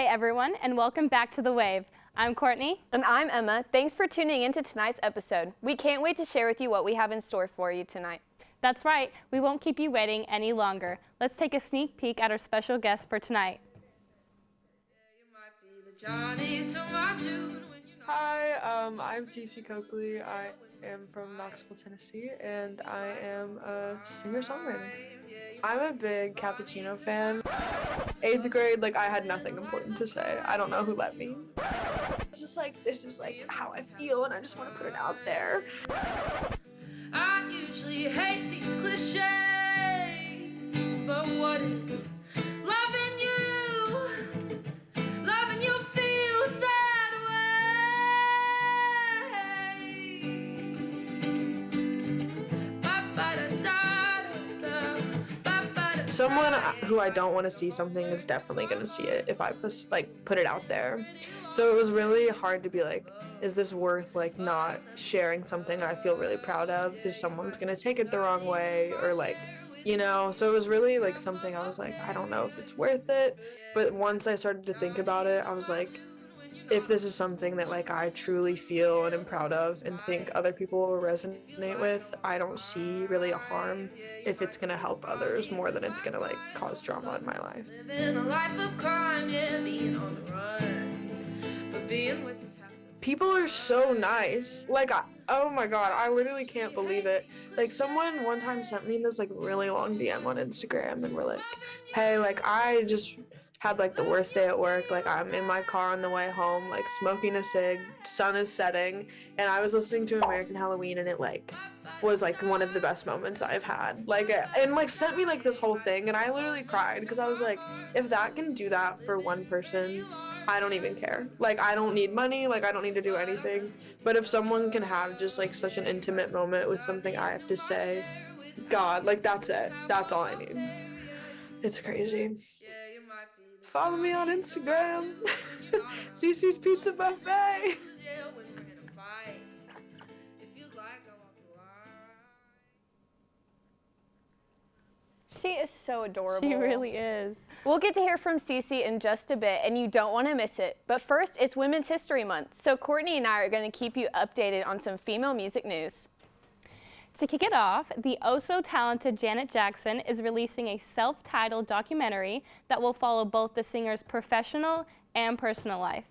Hey everyone, and welcome back to The Wave. I'm Courtney. And I'm Emma. Thanks for tuning into tonight's episode. We can't wait to share with you what we have in store for you tonight. That's right, we won't keep you waiting any longer. Let's take a sneak peek at our special guest for tonight. Hi, I'm Cece Coakley. I am from Knoxville, Tennessee, and I am a singer-songwriter. I'm a big Cappuccino fan. 8th grade, I had nothing important to say. I don't know who let me. It's just this is how I feel, and I just want to put it out there. I usually hate these cliches, but what if loving you feels that way? Someone who I don't want to see something is definitely going to see it if I put it out there. So it was really hard to be is this worth not sharing something I feel really proud of if someone's going to take it the wrong way or so it was really something I was I don't know if it's worth it. But once I started to think about it, I was if this is something that I truly feel and am proud of and think other people will resonate with, I don't see really a harm if it's gonna help others more than it's gonna cause drama in my life. Living a life of crime, yeah, being on the run, but being with this People are so nice. Oh my god, I literally can't believe it. Someone one time sent me this really long DM on Instagram and were hey, I just had the worst day at work. I'm in my car on the way home, smoking a cig, sun is setting, and I was listening to American Halloween, and it was one of the best moments I've had. And sent me this whole thing, and I literally cried because I was if that can do that for one person, I don't even care. I don't need money, I don't need to do anything. But if someone can have just such an intimate moment with something I have to say, God, that's it. That's all I need. It's crazy. Follow me on Instagram. Cece's Pizza Buffet. She is so adorable. She really is. We'll get to hear from Cece in just a bit, and you don't want to miss it. But first, it's Women's History Month, so Courtney and I are going to keep you updated on some female music news. To kick it off, the oh-so-talented Janet Jackson is releasing a self-titled documentary that will follow both the singer's professional and personal life.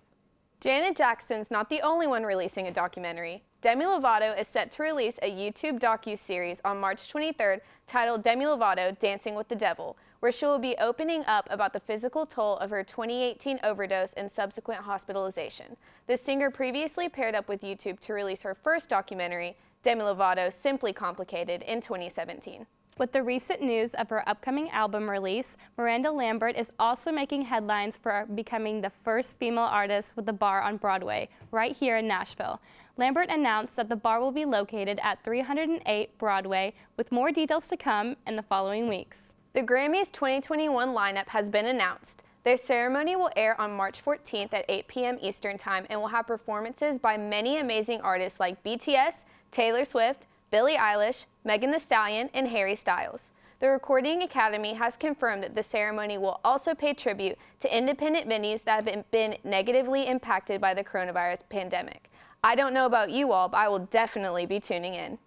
Janet Jackson's not the only one releasing a documentary. Demi Lovato is set to release a YouTube docu-series on March 23rd titled Demi Lovato Dancing with the Devil, where she will be opening up about the physical toll of her 2018 overdose and subsequent hospitalization. The singer previously paired up with YouTube to release her first documentary, Demi Lovato Simply Complicated, in 2017. With the recent news of her upcoming album release, Miranda Lambert is also making headlines for becoming the first female artist with a bar on Broadway, right here in Nashville. Lambert announced that the bar will be located at 308 Broadway, with more details to come in the following weeks. The Grammys 2021 lineup has been announced. Their ceremony will air on March 14th at 8 p.m. Eastern Time and will have performances by many amazing artists like BTS, Taylor Swift, Billie Eilish, Megan Thee Stallion, and Harry Styles. The Recording Academy has confirmed that the ceremony will also pay tribute to independent venues that have been negatively impacted by the coronavirus pandemic. I don't know about you all, but I will definitely be tuning in.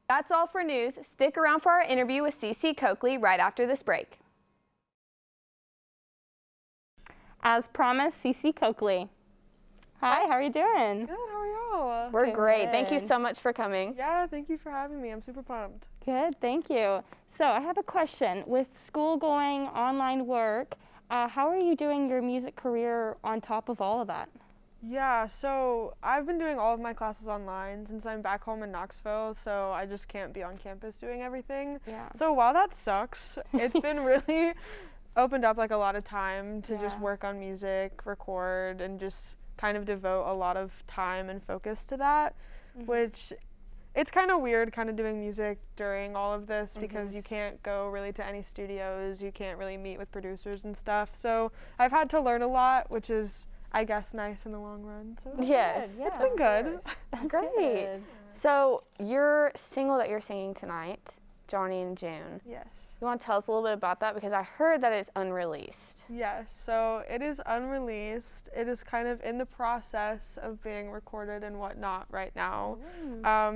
That's all for news. Stick around for our interview with Cece Coakley right after this break. As promised, Cece Coakley. Hi, how are you doing? Good, how are y'all? We're great. Good. Thank you so much for coming. Yeah, thank you for having me. I'm super pumped. Good, thank you. So I have a question. With school going, online work, how are you doing your music career on top of all of that? Yeah, so I've been doing all of my classes online since I'm back home in Knoxville, so I just can't be on campus doing everything. Yeah. So while that sucks, it's been really opened up a lot of time to just Yeah. work on music, record, and just kind of devote a lot of time and focus to that, which it's kind of weird kind of doing music during all of this because you can't go really to any studios, you can't really meet with producers and stuff. So I've had to learn a lot, which is, I guess, nice in the long run. So Yes. it's been good. That's Great. good. So your single that you're singing tonight, Johnny and June, Yes. You want to tell us a little bit about that? Because I heard that it's unreleased. Yes, so it is unreleased. It is kind of in the process of being recorded and whatnot right now.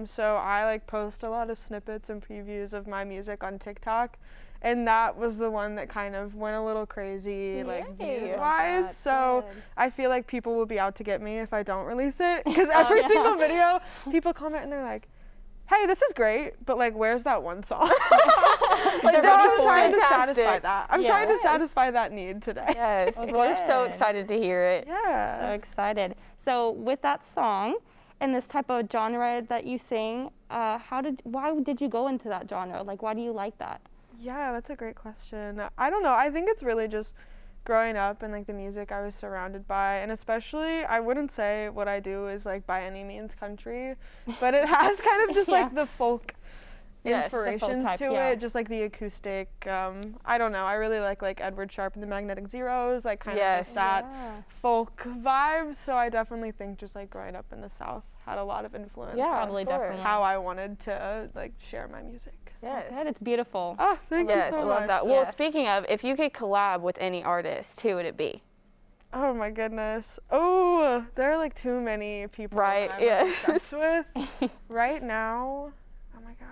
So I like post a lot of snippets and previews of my music on TikTok, and that was the one that kind of went a little crazy, like views-wise. So I feel like people will be out to get me if I don't release it, because every single video, people comment and they're like, hey, this is great, but like, where's that one song? Like, so I'm trying to satisfy that. I'm trying to satisfy that need today. Yes, we're so excited to hear it. Yeah. So excited. So with that song and this type of genre that you sing, why did you go into that genre? Like, why do you like that? Yeah, that's a great question. I don't know. I think it's really just growing up and like the music I was surrounded by, and especially I wouldn't say what I do is like by any means country, but it has kind of just like the folk inspirations type, to it, just like the acoustic. I don't know. I really like Edward Sharpe and the Magnetic Zeros, like kind of just that folk vibe. So I definitely think just like growing up in the South had a lot of influence on Probably, definitely. how I wanted to like share my music. Yes. Good, it's beautiful. Oh, thank you so much. Yes, I love that. Well, speaking of, if you could collab with any artist, who would it be? Oh my goodness. Oh, there are like too many people that I'm obsessed with. Right now, oh my gosh.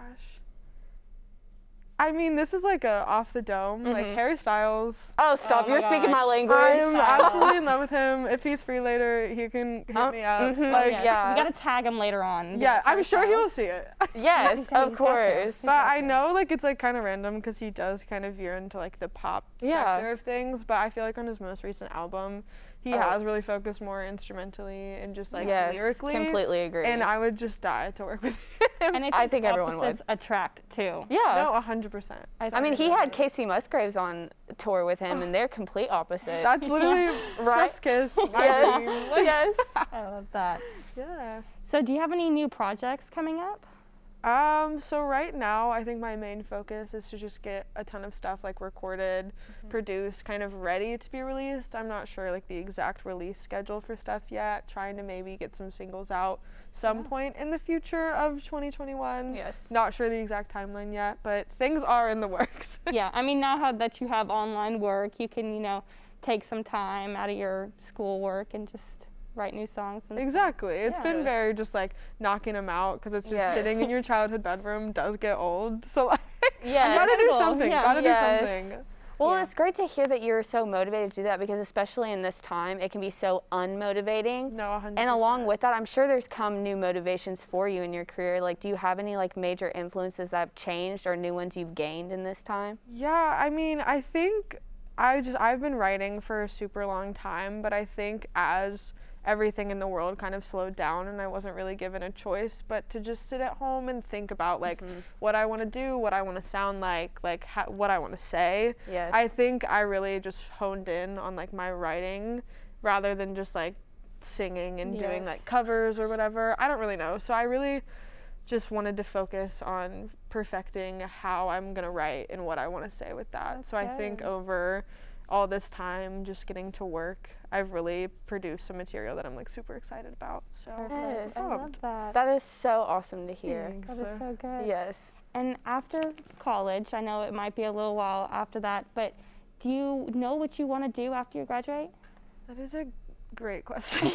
I mean, this is like a off the dome, like Harry Styles. Oh, stop. You're speaking my language. I'm absolutely in love with him. If he's free later, he can hit me up. Like, We gotta tag him later on. Yeah, I'm sure he will see it. Yes, of course. But I know like it's like kind of random because he does kind of veer into like the pop sector of things. But I feel like on his most recent album, he has really focused more instrumentally and just like lyrically. Completely agree. And I would just die to work with him. And I think everyone would. attract too. Yeah. No, 100%. I mean, he had Casey Musgraves on tour with him, and they're complete opposite. That's literally chef's kiss. Yes. I love that. Yeah. So do you have any new projects coming up? So right now, I think my main focus is to just get a ton of stuff like recorded, produced, kind of ready to be released. I'm not sure like the exact release schedule for stuff yet. Trying to maybe get some singles out some point in the future of 2021. Yes. Not sure the exact timeline yet, but things are in the works. Yeah, I mean now that you have online work, you can, take some time out of your schoolwork and just write new songs and Exactly. It's been very just like knocking them out because it's just sitting in your childhood bedroom does get old. So like, gotta do something. Gotta do something. Well, it's great to hear that you're so motivated to do that because especially in this time, it can be so unmotivating. No, 100%. And along with that, I'm sure there's come new motivations for you in your career. Like, do you have any like major influences that have changed or new ones you've gained in this time? Yeah, I mean, I think I've been writing for a super long time, but I think as everything in the world kind of slowed down and I wasn't really given a choice but to just sit at home and think about like what I want to do, what I want to sound like what I want to say. Yes. I think I really just honed in on like my writing rather than just like singing and doing like covers or whatever. I don't really know. So I really just wanted to focus on perfecting how I'm going to write and what I want to say with that. That's I think over all this time just getting to work, I've really produced some material that I'm like super excited about. So I love that. That is so awesome to hear. That is so good. Yes. And after college, I know it might be a little while after that, but do you know what you want to do after you graduate? That is a great question.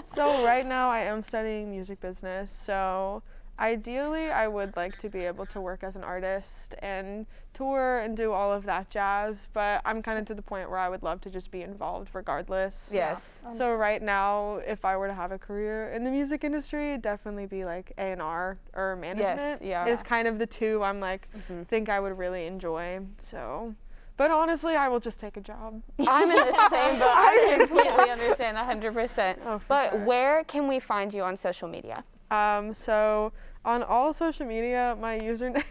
So right now I am studying music business. So ideally I would like to be able to work as an artist and tour and do all of that jazz, but I'm kind of to the point where I would love to just be involved regardless. Yes. So right now, if I were to have a career in the music industry, it'd definitely be like A&R or management. Is kind of the two I'm like think I would really enjoy. So, but honestly, I will just take a job. I'm in the same boat. I completely understand 100%. Oh, for but sure. where can we find you on social media? So on all social media, my username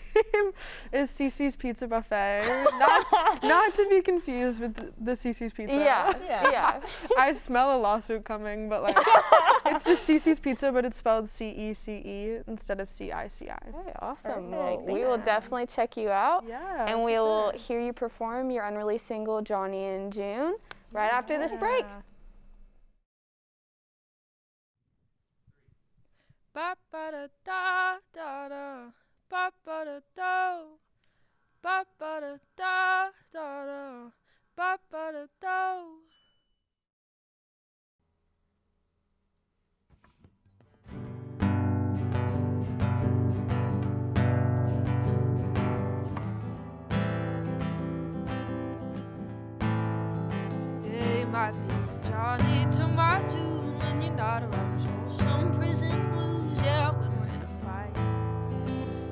is Cece's Pizza Buffet. Not to be confused with the Cece's Pizza. Yeah. I smell a lawsuit coming, but like it's just Cece's Pizza, but it's spelled C-E-C-E instead of C-I-C-I. Very awesome. Perfect. Well, we will definitely check you out. Yeah. And we will hear you perform your unreleased single, Johnny in June, right after this break. Ba ba da da da da, ba ba da do. ba ba da da da da, ba ba da da. Yeah, you might be Johnny to my June when you're not around. Show some prison blues, yeah, when we're in a fight.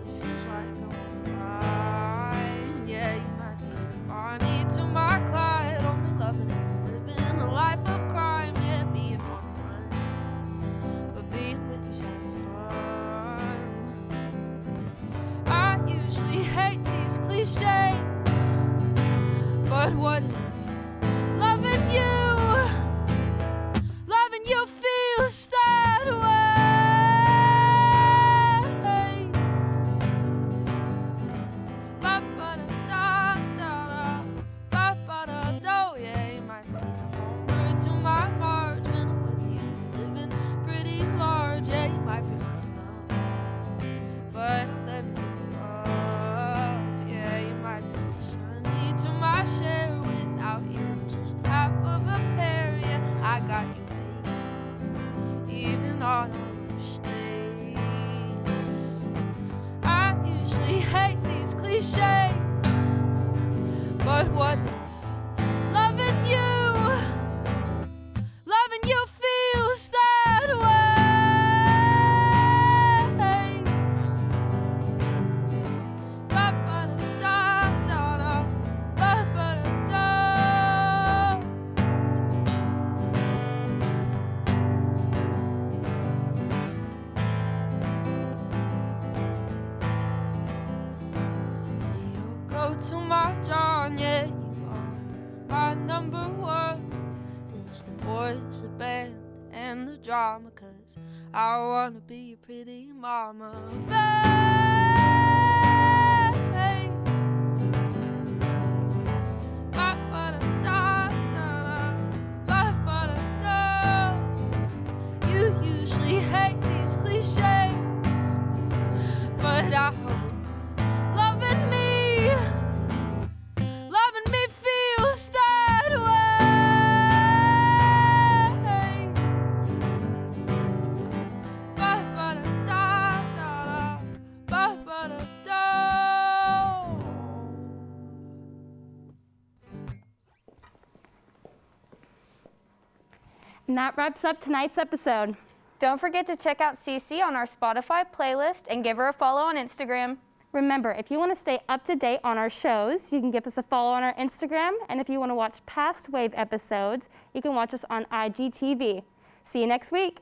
It feels like I'm on the line. Yeah, you might be the Bonnie to my Clyde, only loving it, living a life of crime. Yeah, being on the run, but being with you's half the fun. I usually hate these cliches, but what if loving you feels that way? Ba-ba-da-da-da-da, ba-ba-da-do. Yeah, you might be the homer to my Marge when I'm with you, living pretty large. Yeah, you might be hard to love, but I'll never give you up. Yeah, you might be the Sunny to my Cher. Without you, I'm just half of a pair. Yeah, I got you, babe, even on our worst days. I usually hate these cliches, but what if loving you feels that way? Ba-ba-da-da-da-da, ba-ba-da-da. You go to my John, yeah, you are my number one. It's the boys, the band, and the drama, 'cause I wanna be your pretty mama, babe. Ba-ba-da-da-da-da, ba-ba-da-da. You usually hate these cliches, but I hope loving me feels that way. Ba-ba-da-da-da-da, ba-ba-da-da. And that wraps up tonight's episode. Don't forget to check out Cece on our Spotify playlist and give her a follow on Instagram. Remember, if you want to stay up to date on our shows, you can give us a follow on our Instagram. And if you want to watch past Wave episodes, you can watch us on IGTV. See you next week.